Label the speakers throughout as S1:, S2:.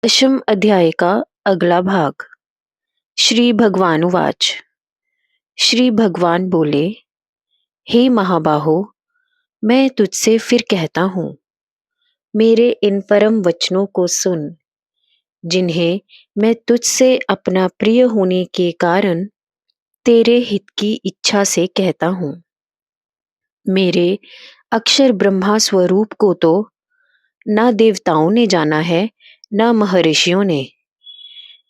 S1: दशम अध्याय का अगला भाग। श्री भगवान उवाच। श्री भगवान बोले, हे महाबाहो, मैं तुझसे फिर कहता हूँ, मेरे इन परम वचनों को सुन, जिन्हें मैं तुझसे अपना प्रिय होने के कारण तेरे हित की इच्छा से कहता हूँ। मेरे अक्षर ब्रह्मा स्वरूप को तो न देवताओं ने जाना है, न महर्षियों ने।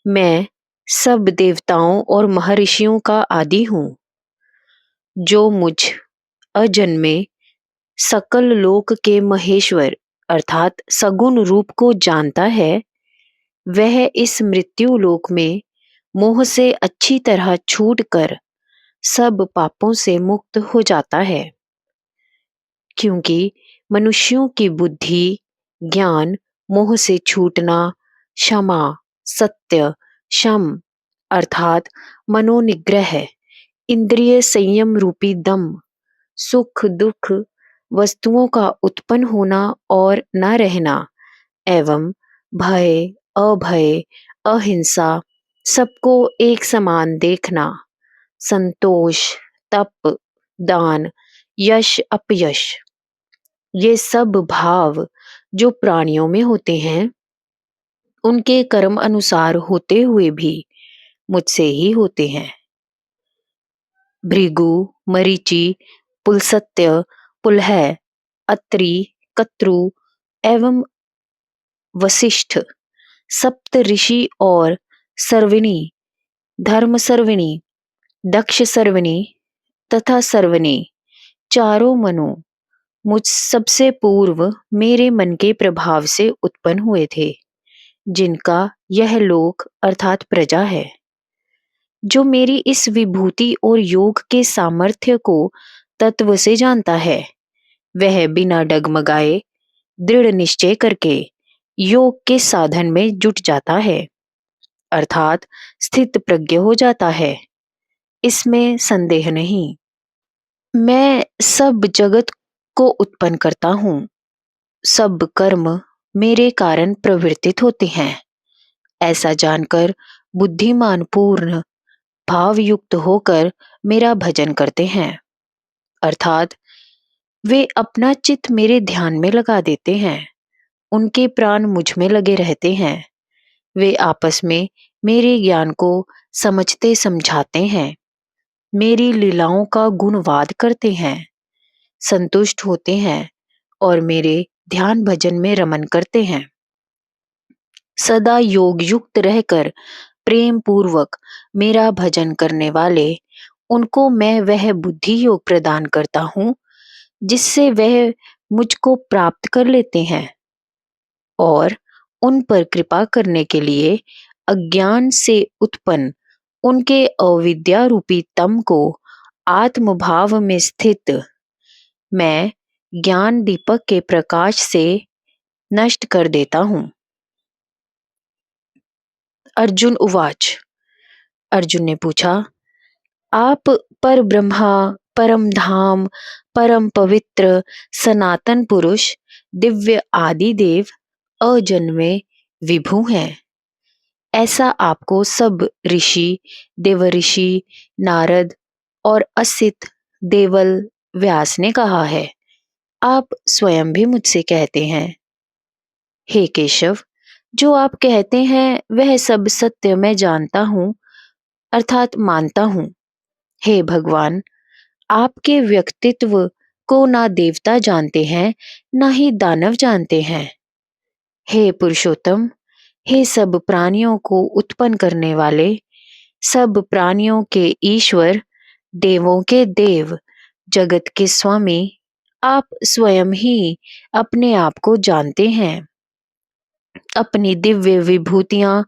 S1: मैं सब देवताओं और महर्षियों का आदि हूँ। जो मुझ अजन्मे सकल लोक के महेश्वर अर्थात सगुण रूप को जानता है, वह इस मृत्यु लोक में मोह से अच्छी तरह छूटकर सब पापों से मुक्त हो जाता है। क्योंकि मनुष्यों की बुद्धि, ज्ञान, मोह से छूटना, क्षमा, सत्य, शम अर्थात मनोनिग्रह, इंद्रिय संयम रूपी दम, सुख दुख वस्तुओं का उत्पन्न होना और न रहना, एवं भय, अभय, अहिंसा, सबको एक समान देखना, संतोष, तप, दान, यश, अपयश, ये सब भाव जो प्राणियों में होते हैं, उनके कर्म अनुसार होते हुए भी मुझसे ही होते हैं। भृगु, मरीचि, पुलस्त्य, पुलह, अत्रि, कत्रु एवं वशिष्ठ, सप्त ऋषि और सर्विणी, धर्म सर्विणी, दक्ष सर्विणी तथा सर्वनी, चारों मनु मुझ सबसे पूर्व मेरे मन के प्रभाव से उत्पन्न हुए थे, जिनका यह लोक अर्थात प्रजा है। जो मेरी इस विभूति और योग के सामर्थ्य को तत्व से जानता है, वह बिना डगमगाए दृढ़ निश्चय करके योग के साधन में जुट जाता है, अर्थात स्थित प्रज्ञ हो जाता है। इसमें संदेह नहीं। मैं सब जगत को उत्पन्न करता हूँ। सब कर्म मेरे कारण प्रवर्तित होते हैं। ऐसा जानकर बुद्धिमान पूर्ण भाव युक्त होकर मेरा भजन करते हैं, अर्थात वे अपना चित्त मेरे ध्यान में लगा देते हैं। उनके प्राण मुझ में लगे रहते हैं। वे आपस में मेरे ज्ञान को समझते समझाते हैं, मेरी लीलाओं का गुणवाद करते हैं, संतुष्ट होते हैं और मेरे ध्यान भजन में रमन करते हैं। सदा योग युक्त रहकर प्रेम पूर्वक मेरा भजन करने वाले, उनको मैं वह बुद्धि योग प्रदान करता हूँ, जिससे वह मुझको प्राप्त कर लेते हैं, और उन पर कृपा करने के लिए अज्ञान से उत्पन्न उनके अविद्या रूपी तम को आत्मभाव में स्थित मैं ज्ञान दीपक के प्रकाश से नष्ट कर देता हूँ। अर्जुन उवाच। अर्जुन ने पूछा, आप पर ब्रह्मा, परम धाम, परम पवित्र, सनातन पुरुष, दिव्य आदि देव, अजन्मे विभु हैं। ऐसा आपको सब ऋषि, देवऋषि, नारद और असित, देवल, व्यास ने कहा है। आप स्वयं भी मुझसे कहते हैं। हे केशव, जो आप कहते हैं वह सब सत्य मैं जानता हूँ, अर्थात मानता हूँ। हे भगवान, आपके व्यक्तित्व को ना देवता जानते हैं, ना ही दानव जानते हैं। हे पुरुषोत्तम, हे सब प्राणियों को उत्पन्न करने वाले, सब प्राणियों के ईश्वर, देवों के देव, जगत के स्वामी, आप स्वयं ही अपने आप को जानते हैं। अपनी दिव्य विभूतियां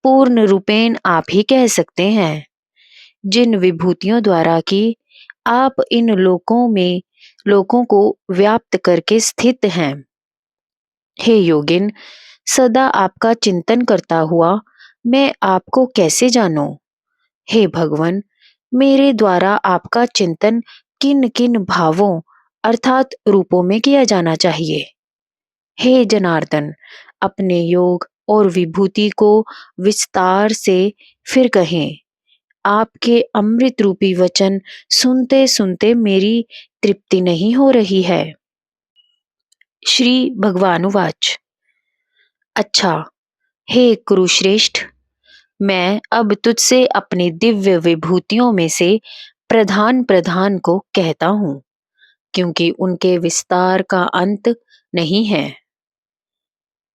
S1: पूर्ण रूपेण आप ही कह सकते हैं, जिन विभूतियों द्वारा कि आप इन लोकों को व्याप्त करके स्थित हैं। हे योगिन, सदा आपका चिंतन करता हुआ मैं आपको कैसे जानूं? हे भगवान, मेरे द्वारा आपका चिंतन किन किन भावों अर्थात रूपों में किया जाना चाहिए? हे जनार्दन, अपने योग और विभूति को विस्तार से फिर कहें। आपके अमृत रूपी वचन सुनते सुनते मेरी तृप्ति नहीं हो रही है। श्री भगवानुवाच। अच्छा, हे कुरुश्रेष्ठ, मैं अब तुझसे अपनी दिव्य विभूतियों में से प्रधान प्रधान को कहता हूँ, क्योंकि उनके विस्तार का अंत नहीं है।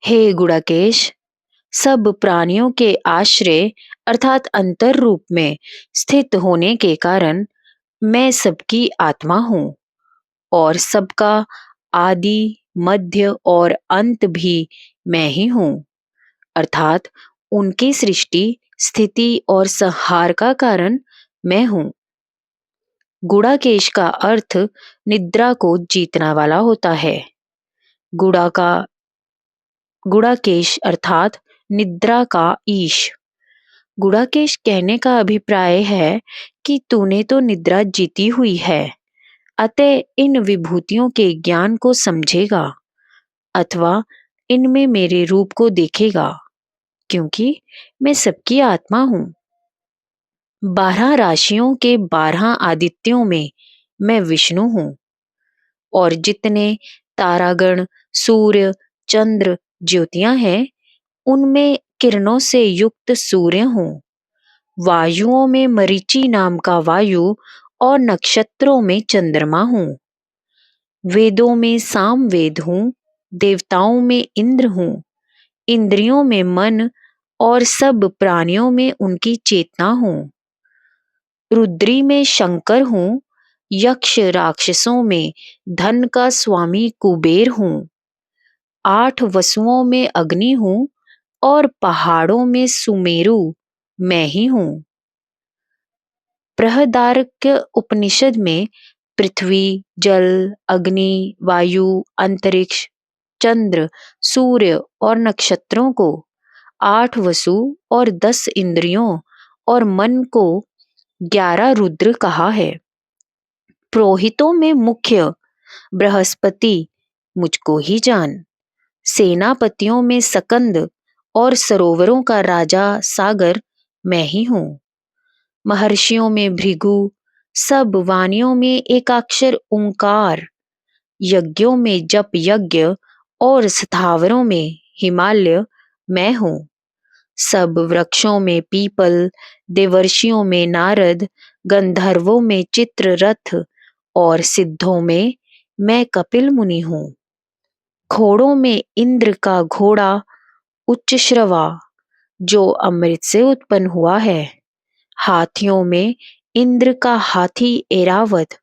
S1: हे गुड़ाकेश, सब प्राणियों के आश्रय अर्थात अंतर रूप में स्थित होने के कारण मैं सबकी आत्मा हूँ और सबका आदि, मध्य और अंत भी मैं ही हूँ, अर्थात उनकी सृष्टि, स्थिति और संहार का कारण मैं हूँ। गुड़ाकेश का अर्थ निद्रा को जीतना वाला होता है। गुड़ाकेश अर्थात निद्रा का ईश। गुड़ाकेश कहने का अभिप्राय है कि तूने तो निद्रा जीती हुई है, अतः इन विभूतियों के ज्ञान को समझेगा अथवा इनमें मेरे रूप को देखेगा, क्योंकि मैं सबकी आत्मा हूँ। 12 राशियों के 12 आदित्यों में मैं विष्णु हूँ और जितने तारागण, सूर्य, चंद्र, ज्योतियां हैं, उनमें किरणों से युक्त सूर्य हूँ। वायुओं में मरीचि नाम का वायु और नक्षत्रों में चंद्रमा हूँ। वेदों में साम वेद हूँ, देवताओं में इंद्र हूँ, इंद्रियों में मन और सब प्राणियों में उनकी चेतना हूँ। रुद्री में शंकर हूँ, यक्ष राक्षसों में धन का स्वामी कुबेर हूँ। 8 वसुओं में अग्नि हूँ और पहाड़ों में सुमेरु मैं ही हूँ। बृहदारण्यक उपनिषद में पृथ्वी, जल, अग्नि, वायु, अंतरिक्ष, चंद्र, सूर्य और नक्षत्रों को 8 वसु और 10 इंद्रियों और मन को 11 रुद्र कहा है। पुरोहितों में मुख्य बृहस्पति मुझको ही जान, सेनापतियों में सकंद और सरोवरों का राजा सागर मैं ही हूँ। महर्षियों में भृगु, सब वाणियों में एकाक्षर ओंकार, यज्ञों में जप यज्ञ और स्थावरों में हिमालय मैं हूँ। सब वृक्षों में पीपल, देवर्षियों में नारद, गंधर्वों में चित्ररथ और सिद्धों में मैं कपिल मुनि हूँ। घोड़ों में इंद्र का घोड़ा उच्चश्रवा, जो अमृत से उत्पन्न हुआ है। हाथियों में इंद्र का हाथी ऐरावत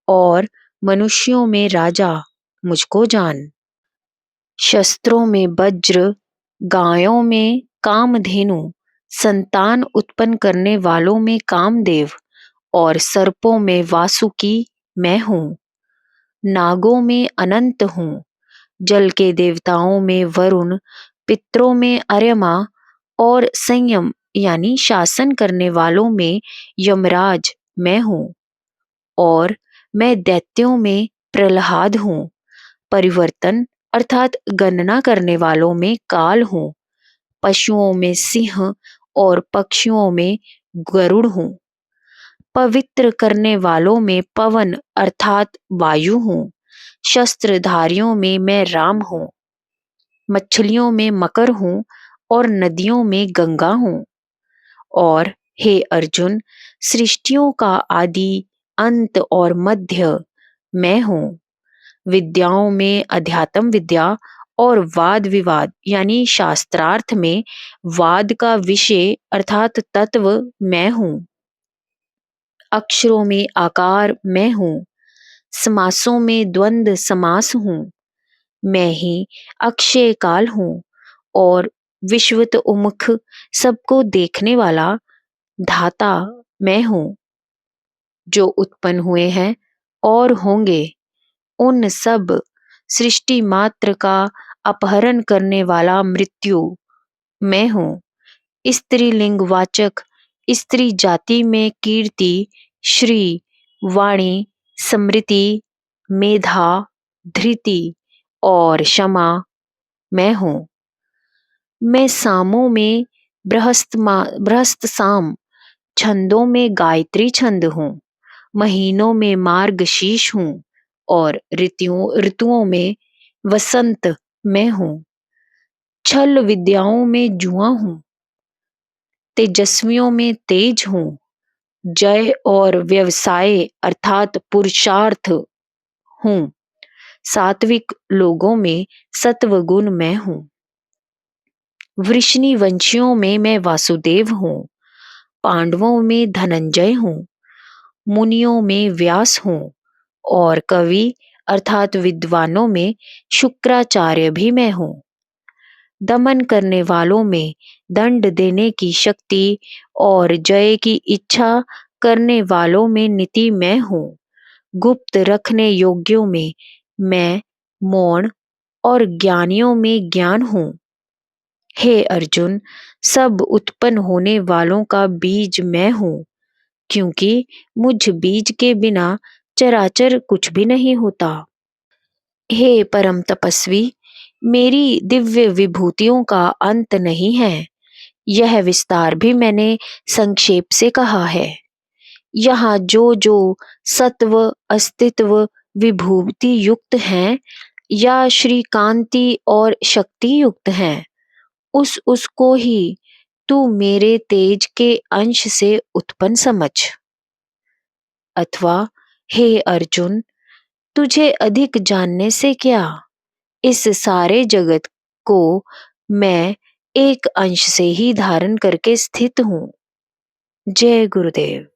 S1: और मनुष्यों में राजा मुझको जान। शस्त्रों में वज्र, गायों में कामधेनु, संतान उत्पन्न करने वालों में कामदेव और सर्पों में वासुकी मैं हूँ। नागों में अनंत हूँ, जल के देवताओं में वरुण, पितरों में अर्यमा और संयम यानी शासन करने वालों में यमराज मैं हूँ। और मैं दैत्यों में प्रहलाद हूँ। परिवर्तन अर्थात गणना करने वालों में काल हूँ। पशुओं में सिंह और पक्षियों में गरुड़ हूँ। पवित्र करने वालों में पवन अर्थात वायु हूँ। शस्त्रधारियों में मैं राम हूँ। मछलियों में मकर हूँ और नदियों में गंगा हूँ। और हे अर्जुन, सृष्टियों का आदि, अंत और मध्य मैं हूँ। विद्याओं में अध्यात्म विद्या और वाद विवाद यानी शास्त्रार्थ में वाद का विषय अर्थात तत्व मैं हूँ। अक्षरों में आकार मैं हूँ। समासों में द्वंद्व समास हूँ। मैं ही अक्षय काल हूँ और विश्वत उन्मुख, सबको देखने वाला धाता मैं हूँ। जो उत्पन्न हुए हैं और होंगे, उन सब सृष्टि मात्र का अपहरण करने वाला मृत्यु मैं हूँ। स्त्रीलिंग वाचक स्त्री जाति में कीर्ति, श्री, वाणी, समृति, मेधा, धृति और क्षमा मैं हूँ। मैं सामों में बृहस्थ साम, छंदों में गायत्री छंद हूँ, महीनों में मार्गशीर्ष हूँ और ऋतुओं में वसंत मैं हूँ। छल विद्याओं में जुआ हूँ, तेजस्वियों में तेज हूँ, जय और व्यवसाय अर्थात पुरुषार्थ हूँ, सात्विक लोगों में सत्व गुण मैं हूँ। वृष्णि वंशियों में मैं वासुदेव हूँ, पांडवों में धनंजय हूँ, मुनियों में व्यास हूँ और कवि अर्थात विद्वानों में शुक्राचार्य भी मैं हूँ। दमन करने वालों में दंड देने की शक्ति और जय की इच्छा करने वालों में नीति मैं हूँ। गुप्त रखने योग्यों में मैं मौन और ज्ञानियों में ज्ञान हूँ। हे अर्जुन, सब उत्पन्न होने वालों का बीज मैं हूँ, क्योंकि मुझ बीज के बिना चराचर कुछ भी नहीं होता। हे परम तपस्वी, मेरी दिव्य विभूतियों का अंत नहीं है। यह विस्तार भी मैंने संक्षेप से कहा है। यहाँ जो जो सत्व अस्तित्व विभूति युक्त हैं या श्री कांति और शक्ति युक्त हैं, उसको ही तू मेरे तेज के अंश से उत्पन्न समझ। अथवा हे अर्जुन, तुझे अधिक जानने से क्या, इस सारे जगत को मैं एक अंश से ही धारण करके स्थित हूँ। जय गुरुदेव।